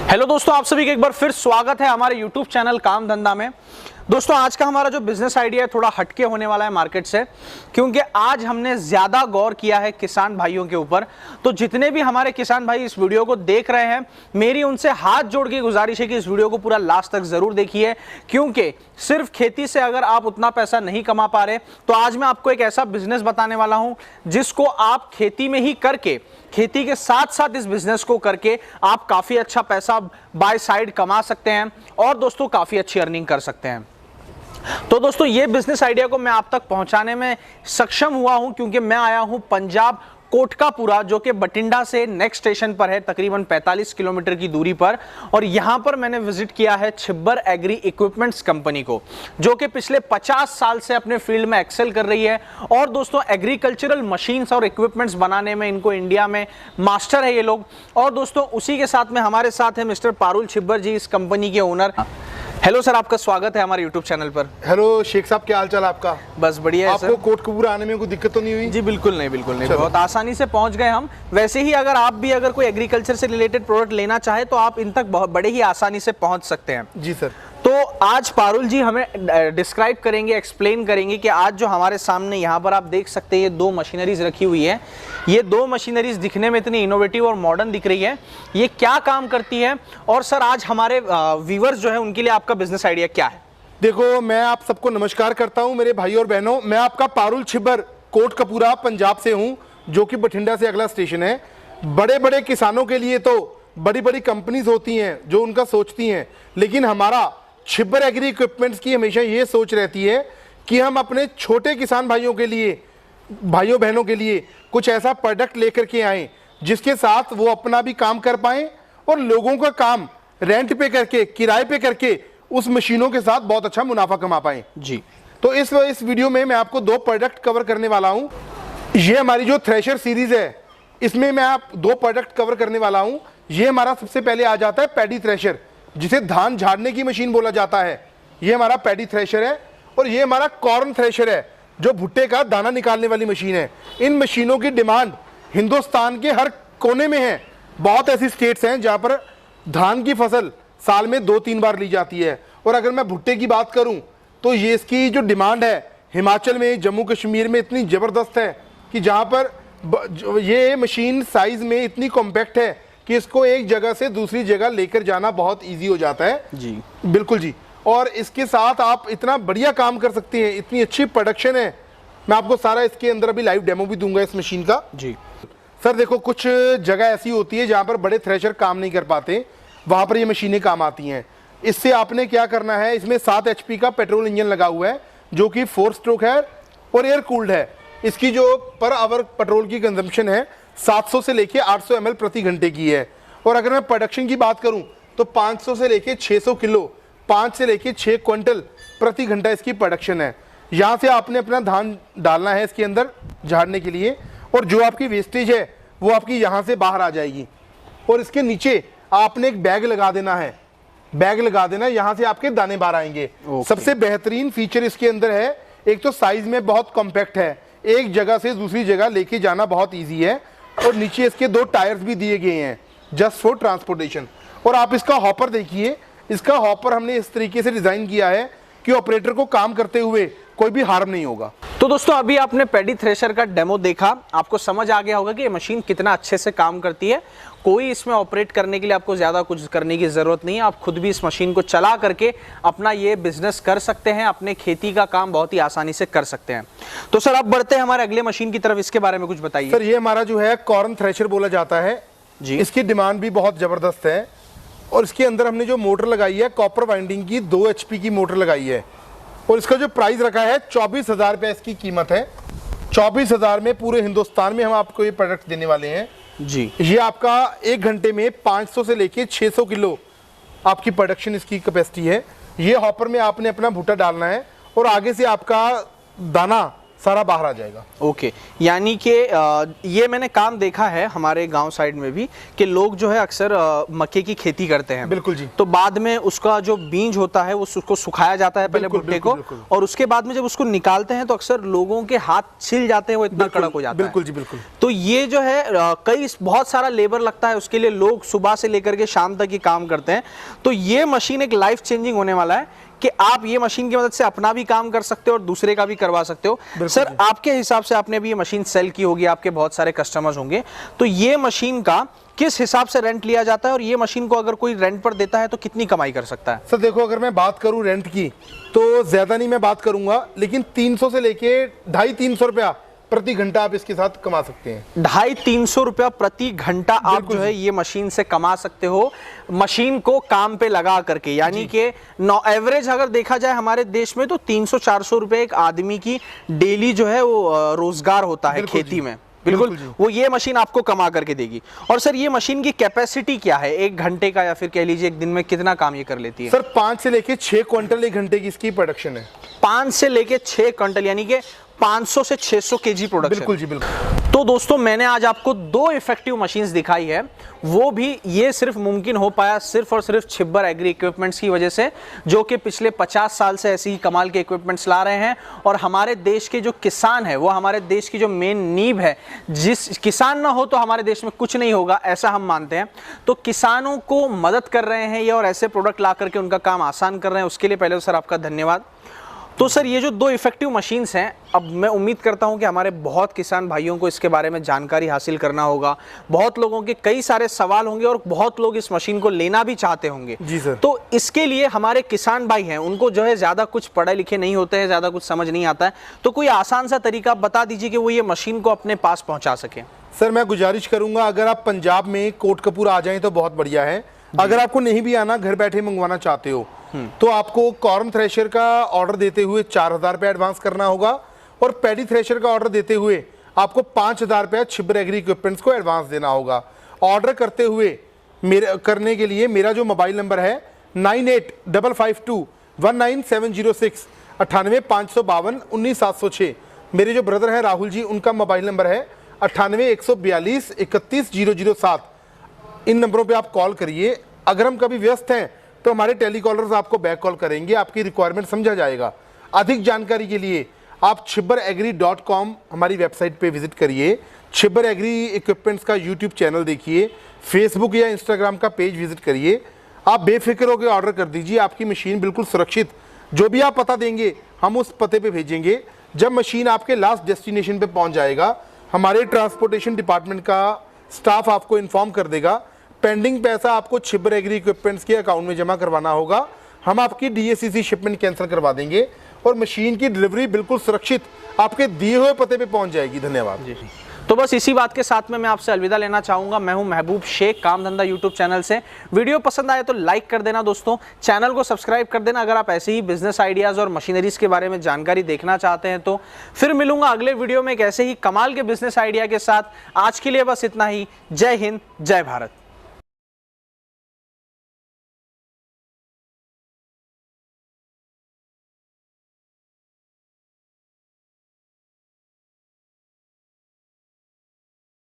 Hello दोस्तों, आप सभी का एक बार फिर स्वागत है हमारे यूट्यूब चैनल काम धंधा में। दोस्तों, आज का हमारा जो बिजनेस आइडिया है थोड़ा हटके होने वाला है मार्केट से, क्योंकि आज हमने ज्यादा गौर किया है किसान भाइयों के ऊपर। तो जितने भी हमारे किसान भाई इस वीडियो को देख रहे हैं, मेरी उनसे हाथ जोड़ के गुजारिश है कि इस वीडियो को पूरा लास्ट तक जरूर देखिए, क्योंकि सिर्फ खेती से अगर आप उतना पैसा नहीं कमा पा रहे तो आज मैं आपको एक ऐसा बिजनेस बताने वाला हूं जिसको आप खेती में ही करके, खेती के साथ साथ इस बिजनेस को करके आप काफी अच्छा पैसा बाय साइड कमा सकते हैं और दोस्तों काफी अच्छी अर्निंग कर सकते हैं। तो दोस्तों, ये बिजनेस आइडिया को मैं आप तक पहुंचाने में सक्षम हुआ हूं क्योंकि मैं आया हूं पंजाब कोटकापुरा, जो कि बठिंडा से नेक्स्ट स्टेशन पर है, तकरीबन 45 किलोमीटर की दूरी पर। और यहां पर मैंने विजिट किया है छिब्बर एग्री इक्विपमेंट्स कंपनी को, जो कि पिछले 50 साल से अपने फील्ड में एक्सेल कर रही है। और दोस्तों, एग्रीकल्चरल मशीन्स और इक्विपमेंट्स बनाने में इनको इंडिया में मास्टर है ये लोग। और दोस्तों, उसी के साथ में हमारे साथ है मिस्टर पारुल छिब्बर जी, इस कंपनी के ओनर। हेलो सर, आपका स्वागत है हमारे यूट्यूब चैनल पर। हेलो शेख साहब, क्या हाल चाल आपका? बस बढ़िया है आपको सर। कोटकपूरा आने में कोई दिक्कत तो नहीं हुई? जी बिल्कुल नहीं, बिल्कुल नहीं, बहुत आसानी से पहुंच गए हम। वैसे ही अगर आप भी अगर कोई एग्रीकल्चर से रिलेटेड प्रोडक्ट लेना चाहे तो आप इन तक बहुत बड़े ही आसानी से पहुंच सकते हैं। जी सर। तो आज पारुल जी हमें डिस्क्राइब करेंगे, एक्सप्लेन करेंगे कि आज जो हमारे सामने यहाँ पर आप देख सकते हैं ये दो मशीनरीज रखी हुई है। ये दो मशीनरीज दिखने में इतनी इनोवेटिव और मॉडर्न दिख रही है, ये क्या काम करती है? और सर, आज हमारे व्यूअर्स जो है उनके लिए आपका बिजनेस आइडिया क्या है? देखो, मैं आप सबको नमस्कार करता हूं मेरे भाई और बहनों। मैं आपका पारुल छिब्बर कोटकपूरा पंजाब से हूं, जो कि बठिंडा से अगला स्टेशन है। बड़े बड़े किसानों के लिए तो बड़ी बड़ी कंपनीज होती हैं जो उनका सोचती हैं, लेकिन हमारा छिब्बर एग्री इक्विपमेंट्स की हमेशा ये सोच रहती है कि हम अपने छोटे किसान भाइयों के लिए, भाइयों बहनों के लिए कुछ ऐसा प्रोडक्ट लेकर के आए जिसके साथ वो अपना भी काम कर पाएं और लोगों का काम रेंट पे करके, किराए पे करके उस मशीनों के साथ बहुत अच्छा मुनाफा कमा पाएं। जी, तो इस वीडियो में मैं आपको दो प्रोडक्ट कवर करने वाला हूं। ये हमारी जो थ्रेशर सीरीज है, इसमें मैं आप दो प्रोडक्ट कवर करने वाला हूं। ये हमारा सबसे पहले आ जाता है पैडी थ्रेशर, जिसे धान झाड़ने की मशीन बोला जाता है। ये हमारा पैडी थ्रेशर है। और ये हमारा कॉर्न थ्रेशर है, जो भुट्टे का दाना निकालने वाली मशीन है। इन मशीनों की डिमांड हिंदुस्तान के हर कोने में है। बहुत ऐसी स्टेट्स हैं जहां पर धान की फसल साल में 2-3 बार ली जाती है। और अगर मैं भुट्टे की बात करूं तो ये इसकी जो डिमांड है हिमाचल में, जम्मू कश्मीर में इतनी ज़बरदस्त है कि जहां पर ये मशीन साइज में इतनी कॉम्पैक्ट है कि इसको एक जगह से दूसरी जगह लेकर जाना बहुत ईजी हो जाता है। जी बिल्कुल जी। और इसके साथ आप इतना बढ़िया काम कर सकते हैं, इतनी अच्छी प्रोडक्शन है। मैं आपको सारा इसके अंदर अभी लाइव डेमो भी दूंगा इस मशीन का। जी सर देखो, कुछ जगह ऐसी होती है जहां पर बड़े थ्रेशर काम नहीं कर पाते, वहां पर ये मशीनें काम आती हैं। इससे आपने क्या करना है, इसमें 7 HP का पेट्रोल इंजन लगा हुआ है, जो कि 4 स्ट्रोक है और एयर कूल्ड है। इसकी जो पर आवर पेट्रोल की कंजम्पशन है 700 से लेके 800 ml प्रति घंटे की है। और अगर मैं प्रोडक्शन की बात करूं तो 500 से लेके 600 किलो, 5 से लेके 6 क्विंटल प्रति घंटा इसकी प्रोडक्शन है। यहाँ से आपने अपना धान डालना है इसके अंदर झाड़ने के लिए, और जो आपकी वेस्टेज है वो आपकी यहाँ से बाहर आ जाएगी। और इसके नीचे आपने एक बैग लगा देना है, बैग लगा देना है, यहाँ से आपके दाने बाहर आएंगे। सबसे बेहतरीन फीचर इसके अंदर है, एक तो साइज में बहुत कॉम्पैक्ट है, एक जगह से दूसरी जगह लेके जाना बहुत ईजी है। और नीचे इसके 2 टायर्स भी दिए गए हैं जस्ट फॉर ट्रांसपोर्टेशन। और आप इसका हॉपर देखिए, इसका हॉपर हमने इस तरीके से डिजाइन किया है कि ऑपरेटर को काम करते हुए कोई भी हार्म नहीं होगा। तो दोस्तों, अभी आपने पैडी थ्रेशर का डेमो देखा, आपको समझ आ गया होगा कि ये मशीन कितना अच्छे से काम करती है। कोई इसमें ऑपरेट करने के लिए आपको ज्यादा कुछ करने की जरूरत नहीं है। आप खुद भी इस मशीन को चला करके अपना ये बिजनेस कर सकते हैं, अपने खेती का काम बहुत ही आसानी से कर सकते हैं। तो सर, अब बढ़ते हैं हमारे अगले मशीन की तरफ, इसके बारे में कुछ बताइए। सर, ये हमारा जो है कॉर्न थ्रेशर बोला जाता है जी। इसकी डिमांड भी बहुत जबरदस्त है। और इसके अंदर हमने जो मोटर लगाई है कॉपर वाइंडिंग की 2 HP की मोटर लगाई है। और इसका जो प्राइस रखा है 24,000 रुपये इसकी कीमत है। 24,000 में पूरे हिंदुस्तान में हम आपको ये प्रोडक्ट देने वाले हैं जी। ये आपका 1 घंटे में 500 से लेके 600 किलो आपकी प्रोडक्शन इसकी कैपेसिटी है। ये हॉपर में आपने अपना भुट्टा डालना है और आगे से आपका दाना सारा बाहर आ जाएगा। ओके, यानी कि ये मैंने काम देखा है हमारे गांव साइड में भी कि लोग जो है अक्सर मक्के की खेती करते हैं। बिल्कुल जी। तो बाद में उसका जो बीज होता है उसको सुखाया जाता है पहले भुट्टे को, और उसके बाद में जब उसको निकालते हैं तो अक्सर लोगों के हाथ छिल जाते हैं, वो इतना कड़क हो जाता है। बिल्कुल जी, बिल्कुल। तो ये जो है बहुत सारा लेबर लगता है उसके लिए, लोग सुबह से लेकर के शाम तक ही काम करते हैं। तो ये मशीन एक लाइफ चेंजिंग होने वाला है कि आप ये मशीन की मदद से अपना भी काम कर सकते हो और दूसरे का भी करवा सकते हो। सर, आपके हिसाब से आपने भी ये मशीन सेल की होगी, आपके बहुत सारे कस्टमर्स होंगे, तो ये मशीन का किस हिसाब से रेंट लिया जाता है और ये मशीन को अगर कोई रेंट पर देता है तो कितनी कमाई कर सकता है? सर देखो, अगर मैं बात करूं रेंट की तो ज्यादा नहीं मैं बात करूंगा, लेकिन 300 से लेके 250-300 रुपया प्रति घंटा आप इसके साथ कमा सकते हैं। 250-300 रुपया प्रति घंटा आप जो है ये मशीन से कमा सकते हो, मशीन को काम पे लगा करके। यानी कि एवरेज अगर देखा जाए हमारे देश में तो 300-400 रुपए एक आदमी की डेली जो है वो रोजगार होता है खेती में। बिल्कुल, वो ये मशीन आपको कमा करके देगी। और सर, ये मशीन की कैपेसिटी क्या है, एक घंटे का, या फिर कह लीजिए एक दिन में कितना काम ये कर लेती है? सर 5 से लेके 6 क्विंटल एक घंटे की इसकी प्रोडक्शन है। 5 से लेके 6 क्विंटल, यानी कि 500 से 600 केजी प्रोडक्शन। बिल्कुल जी, बिल्कुल। तो दोस्तों, मैंने आज आपको 2 इफेक्टिव मशीन्स दिखाई है, वो भी ये सिर्फ मुमकिन हो पाया सिर्फ और सिर्फ छिब्बर एग्री इक्विपमेंट्स की वजह से, जो कि पिछले 50 साल से ऐसे ही कमाल के इक्विपमेंट्स ला रहे हैं। और हमारे देश के जो किसान है, वो हमारे देश की जो मेन नींव है, जिस किसान ना हो तो हमारे देश में कुछ नहीं होगा, ऐसा हम मानते हैं। तो किसानों को मदद कर रहे हैं ये, और ऐसे प्रोडक्ट ला करके उनका काम आसान कर रहे हैं, उसके लिए पहले तो सर आपका धन्यवाद। तो सर, ये जो 2 इफेक्टिव मशीन्स हैं, अब मैं उम्मीद करता हूं कि हमारे बहुत किसान भाइयों को इसके बारे में जानकारी हासिल करना होगा, बहुत लोगों के कई सारे सवाल होंगे और बहुत लोग इस मशीन को लेना भी चाहते होंगे। जी सर। तो इसके लिए हमारे किसान भाई हैं, उनको जो है ज़्यादा कुछ पढ़े लिखे नहीं होते हैं, ज़्यादा कुछ समझ नहीं आता है, तो कोई आसान सा तरीका बता दीजिए कि वो ये मशीन को अपने पास पहुँचा सकें। सर मैं गुजारिश करूंगा, अगर आप पंजाब में कोटकपूर आ जाएं तो बहुत बढ़िया है। अगर आपको नहीं भी आना, घर बैठे मंगवाना चाहते हो, तो आपको कॉर्न थ्रेशर का ऑर्डर देते हुए 4000 रुपये एडवांस करना होगा, और पैडी थ्रेशर का ऑर्डर देते हुए आपको 5000 रुपये छिब्बर एग्री इक्विपमेंट्स को एडवांस देना होगा। ऑर्डर करते हुए करने के लिए मेरा जो मोबाइल नंबर है 9855219706 985519 मेरे जो ब्रदर हैं राहुल जी, उनका मोबाइल नंबर है 9814231007। इन नंबरों पे आप कॉल करिए। अगर हम कभी व्यस्त हैं तो हमारे टेलीकॉलर्स आपको बैक कॉल करेंगे, आपकी रिक्वायरमेंट समझा जाएगा। अधिक जानकारी के लिए आप chibbaragri.com हमारी वेबसाइट पे विजिट करिए, छिब्बर एग्री इक्विपमेंट्स का यूट्यूब चैनल देखिए, फेसबुक या इंस्टाग्राम का पेज विजिट करिए। आप बेफिक्र होकर ऑर्डर कर दीजिए, आपकी मशीन बिल्कुल सुरक्षित, जो भी आप पता देंगे हम उस पते पे भेजेंगे। जब मशीन आपके लास्ट डेस्टिनेशन पे पहुंच जाएगा, हमारे ट्रांसपोर्टेशन डिपार्टमेंट का स्टाफ आपको इन्फॉर्म कर देगा। पेंडिंग पैसा आपको छिब्बर एग्री इक्विपमेंट्स के अकाउंट में जमा करवाना होगा। हम आपकी DACC शिपमेंट कैंसिल करवा देंगे और मशीन की डिलीवरी बिल्कुल सुरक्षित आपके दिए हुए पते पे पहुंच जाएगी। धन्यवाद जी। तो बस इसी बात के साथ में मैं आपसे अलविदा लेना चाहूंगा। मैं हूं महबूब शेख, काम धंधा यूट्यूब चैनल से। वीडियो पसंद आए तो लाइक कर देना दोस्तों, चैनल को सब्सक्राइब कर देना अगर आप ऐसे ही बिजनेस आइडियाज और मशीनरीज के बारे में जानकारी देखना चाहते हैं तो। फिर मिलूंगा अगले वीडियो में एक ऐसे ही कमाल के बिजनेस आइडिया के साथ। आज के लिए बस इतना ही। जय हिंद, जय भारत।